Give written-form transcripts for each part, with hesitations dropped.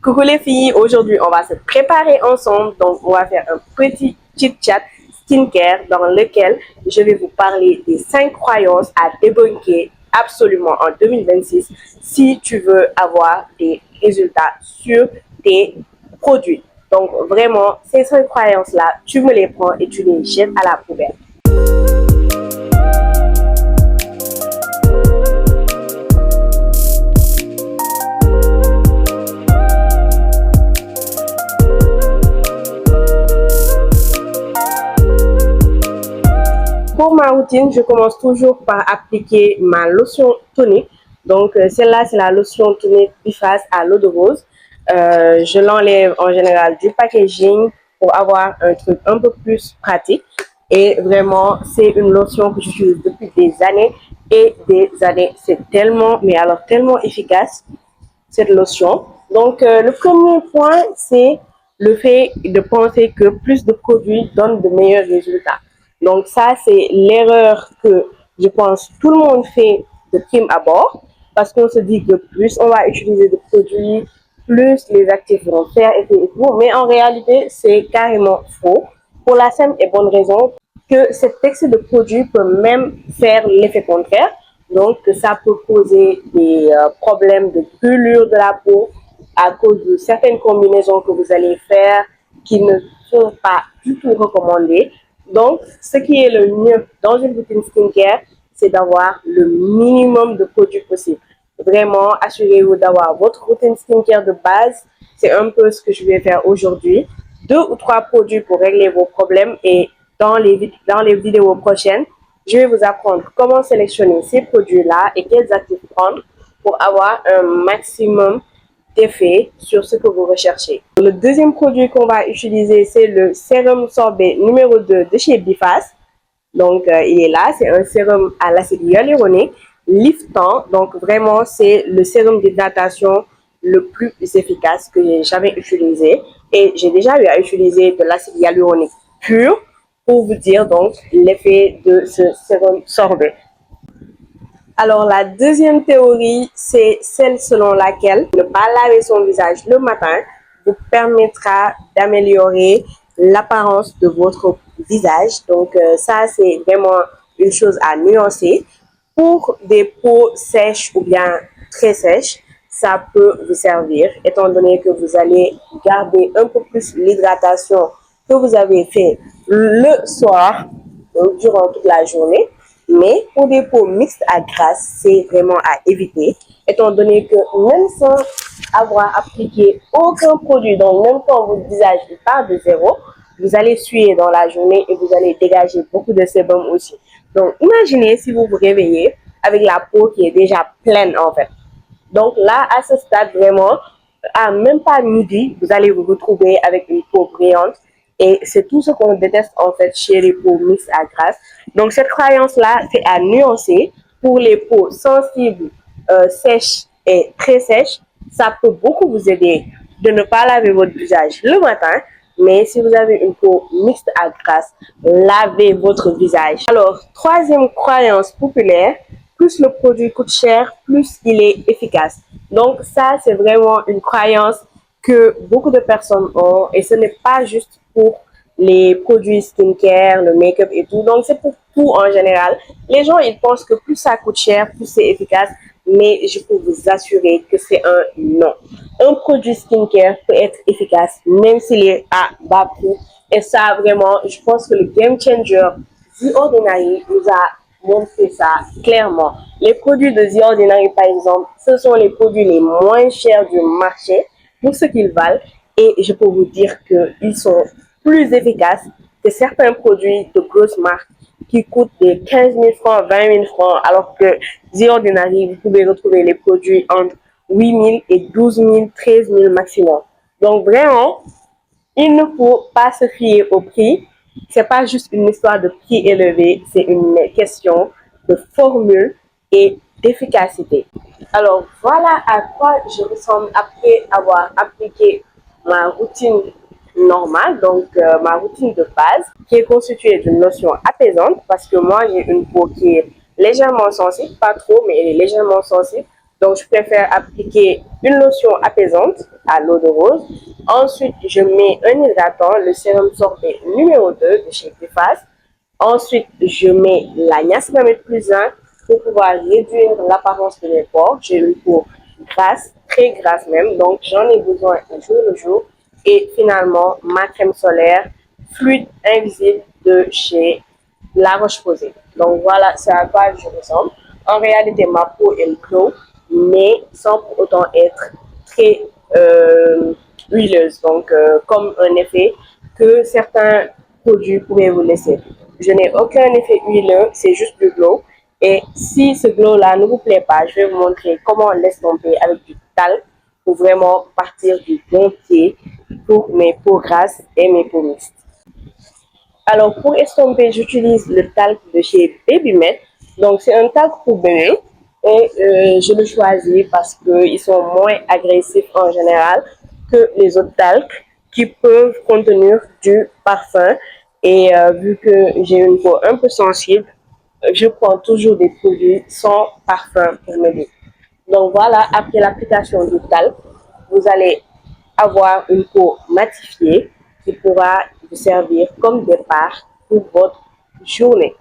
Coucou les filles, aujourd'hui on va se préparer ensemble, donc on va faire un petit chit-chat skincare dans lequel je vais vous parler des 5 croyances à débunker absolument en 2026 si tu veux avoir des résultats sur tes produits. Donc vraiment, ces 5 croyances-là, tu me les prends et tu les jettes à la poubelle. Pour ma routine, je commence toujours par appliquer ma lotion tonique. Donc, celle-là, c'est la lotion tonique biface à l'eau de rose. Je l'enlève en général du packaging pour avoir un truc un peu plus pratique. Et vraiment, c'est une lotion que j'utilise depuis des années et des années. C'est tellement, mais alors tellement efficace, cette lotion. Donc, le premier point, c'est le fait de penser que plus de produits donnent de meilleurs résultats. Donc, ça, c'est l'erreur que je pense tout le monde fait de prime abord, parce qu'on se dit que plus on va utiliser de produits, plus les actifs vont faire effet et tout. Mais en réalité, c'est carrément faux, pour la simple et bonne raison que cet excès de produits peut même faire l'effet contraire. Donc, ça peut causer des problèmes de brûlure de la peau à cause de certaines combinaisons que vous allez faire qui ne sont pas du tout recommandées. Donc, ce qui est le mieux dans une routine skincare, c'est d'avoir le minimum de produits possible. Vraiment, assurez-vous d'avoir votre routine skincare de base. C'est un peu ce que je vais faire aujourd'hui. 2 ou 3 produits pour régler vos problèmes et dans les vidéos prochaines, je vais vous apprendre comment sélectionner ces produits-là et quels actifs prendre pour avoir un maximum d'effet sur ce que vous recherchez. Le deuxième produit qu'on va utiliser, c'est le sérum sorbet numéro 2 de chez Biface. Donc, il est là, c'est un sérum à l'acide hyaluronique liftant. Donc, vraiment, c'est le sérum d'hydratation le plus efficace que j'ai jamais utilisé. Et j'ai déjà eu à utiliser de l'acide hyaluronique pur pour vous dire donc l'effet de ce sérum sorbet. Alors, la deuxième théorie, c'est celle selon laquelle ne pas laver son visage le matin vous permettra d'améliorer l'apparence de votre visage. Donc, ça, c'est vraiment une chose à nuancer. Pour des peaux sèches ou bien très sèches, ça peut vous servir, étant donné que vous allez garder un peu plus l'hydratation que vous avez fait le soir, donc durant toute la journée. Mais pour des peaux mixtes à grasse, c'est vraiment à éviter, étant donné que même sans avoir appliqué aucun produit, donc même quand votre visage part de zéro, vous allez suer dans la journée et vous allez dégager beaucoup de sébum aussi. Donc, imaginez si vous vous réveillez avec la peau qui est déjà pleine en fait. Donc là, à ce stade, vraiment, à même pas midi, vous allez vous retrouver avec une peau brillante. Et c'est tout ce qu'on déteste en fait chez les peaux mixtes à grasse. Donc cette croyance-là, c'est à nuancer. Pour les peaux sensibles, sèches et très sèches, ça peut beaucoup vous aider de ne pas laver votre visage le matin. Mais si vous avez une peau mixte à grasse, lavez votre visage. Alors, troisième croyance populaire, plus le produit coûte cher, plus il est efficace. Donc ça, c'est vraiment une croyance que beaucoup de personnes ont et ce n'est pas juste pour les produits skincare, le make-up et tout. Donc c'est pour tout en général. Les gens, ils pensent que plus ça coûte cher, plus c'est efficace. Mais je peux vous assurer que c'est un non. Un produit skincare peut être efficace même s'il est à bas prix. Et ça, vraiment, je pense que le game changer The Ordinary nous a montré ça clairement. Les produits de The Ordinary, par exemple, ce sont les produits les moins chers du marché pour ce qu'ils valent. Et je peux vous dire qu'ils sont plus efficaces que certains produits de grosses marques qui coûtent des 15 000 francs, 20 000 francs, alors que The Ordinary, vous pouvez retrouver les produits entre 8 000 et 12 000, 13 000 maximum. Donc vraiment, il ne faut pas se fier au prix. C'est pas juste une histoire de prix élevé, c'est une question de formule et d'efficacité. Alors voilà à quoi je ressemble après avoir appliqué ma routine normale, donc ma routine de base, qui est constituée d'une lotion apaisante, parce que moi j'ai une peau qui est légèrement sensible, pas trop, mais elle est légèrement sensible. Donc, je préfère appliquer une lotion apaisante à l'eau de rose. Ensuite, je mets un hydratant, le sérum sorbet numéro 2 de chez Biface. Ensuite, je mets la niacinamide plus 1 pour pouvoir réduire l'apparence de mes pores. J'ai une peau grasse, très grasse même, donc j'en ai besoin un jour le jour. Et finalement, ma crème solaire fluide invisible de chez La Roche-Posay. Donc voilà, c'est à quoi je ressemble. En réalité, ma peau est glow, mais sans pour autant être très huileuse. Donc, comme un effet que certains produits pourraient vous laisser. Je n'ai aucun effet huileux, c'est juste du glow. Et si ce glow-là ne vous plaît pas, je vais vous montrer comment l'estomper avec du talc pour vraiment partir du bon pied pour mes peaux grasses et mes peaux mixtes. Alors, pour estomper, j'utilise le talc de chez Babymet. Donc, c'est un talc pour bébé. Et je le choisis parce qu'ils sont moins agressifs en général que les autres talcs qui peuvent contenir du parfum. Et vu que j'ai une peau un peu sensible, je prends toujours des produits sans parfum pour m'aider. Donc voilà, après l'application du talc, vous allez avoir une peau matifiée qui pourra vous servir comme départ pour votre journée.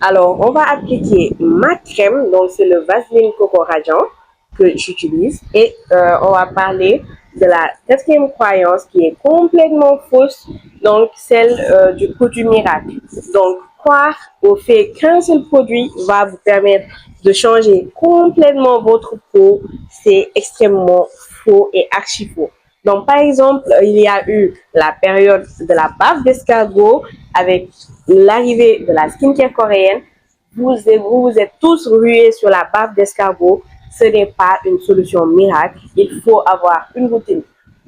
Alors, on va appliquer ma crème, donc c'est le Vaseline Coco Radiant que j'utilise. Et on va parler de la quatrième croyance qui est complètement fausse, donc celle du produit miracle. Donc, croire au fait qu'un seul produit va vous permettre de changer complètement votre peau, c'est extrêmement faux et archi faux. Donc, par exemple, il y a eu la période de la bave d'escargot avec l'arrivée de la skincare coréenne. Vous êtes tous rués sur la bave d'escargot. Ce n'est pas une solution miracle. Il faut avoir une routine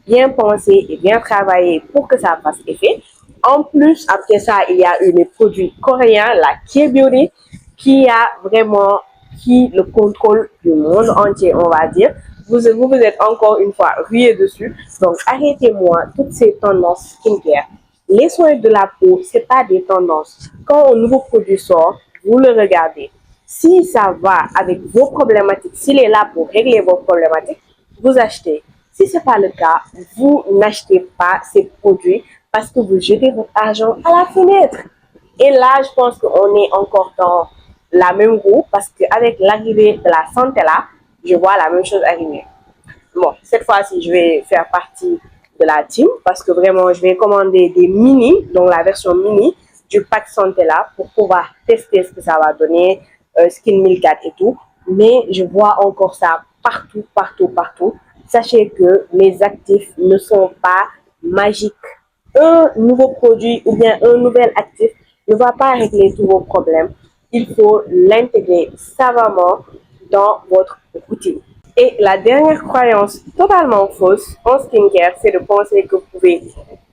bien pensée et bien travaillée pour que ça fasse effet. En plus, après ça, il y a eu les produits coréens, la K-Beauty, qui a vraiment qui le contrôle du monde entier, on va dire. Vous êtes encore une fois rué dessus. Donc, arrêtez-moi toutes ces tendances skincare. Les soins de la peau, ce n'est pas des tendances. Quand un nouveau produit sort, vous le regardez. Si ça va avec vos problématiques, s'il est là pour régler vos problématiques, vous achetez. Si ce n'est pas le cas, vous n'achetez pas ces produits parce que vous jetez votre argent à la fenêtre. Et là, je pense qu'on est encore dans la même roue parce qu'avec l'arrivée de la santé là, je vois la même chose arriver. Bon, cette fois-ci, je vais faire partie de la team parce que vraiment, je vais commander des mini, donc la version mini du pack santé là pour pouvoir tester ce que ça va donner, Skin 1004 et tout. Mais je vois encore ça partout, partout, partout. Sachez que les actifs ne sont pas magiques. Un nouveau produit ou bien un nouvel actif ne va pas régler tous vos problèmes. Il faut l'intégrer savamment dans votre routine. Et la dernière croyance totalement fausse en skincare, c'est de penser que vous pouvez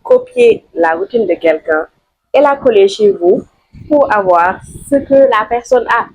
copier la routine de quelqu'un et la coller chez vous pour avoir ce que la personne a.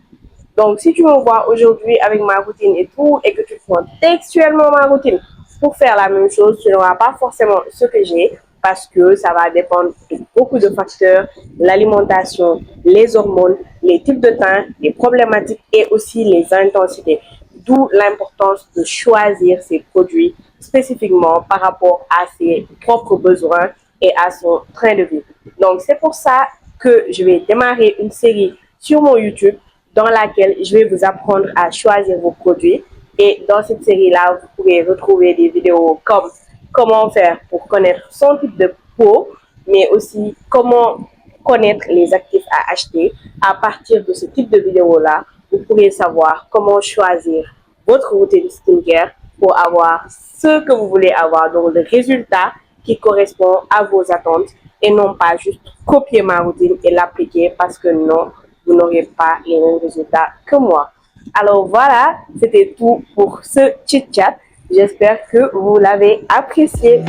Donc, si tu me vois aujourd'hui avec ma routine et tout, et que tu prends textuellement ma routine pour faire la même chose, tu n'auras pas forcément ce que j'ai parce que ça va dépendre de beaucoup de facteurs, l'alimentation, les hormones, les types de teint, les problématiques et aussi les intensités. D'où l'importance de choisir ses produits spécifiquement par rapport à ses propres besoins et à son train de vie. Donc, c'est pour ça que je vais démarrer une série sur mon YouTube dans laquelle je vais vous apprendre à choisir vos produits. Et dans cette série-là, vous pourrez retrouver des vidéos comme comment faire pour connaître son type de peau, mais aussi comment connaître les actifs à acheter. À partir de ce type de vidéo-là, vous pourrez savoir comment choisir votre routine skincare pour avoir ce que vous voulez avoir, donc le résultat qui correspond à vos attentes et non pas juste copier ma routine et l'appliquer parce que non, vous n'aurez pas les mêmes résultats que moi. Alors voilà, c'était tout pour ce chit-chat. J'espère que vous l'avez apprécié.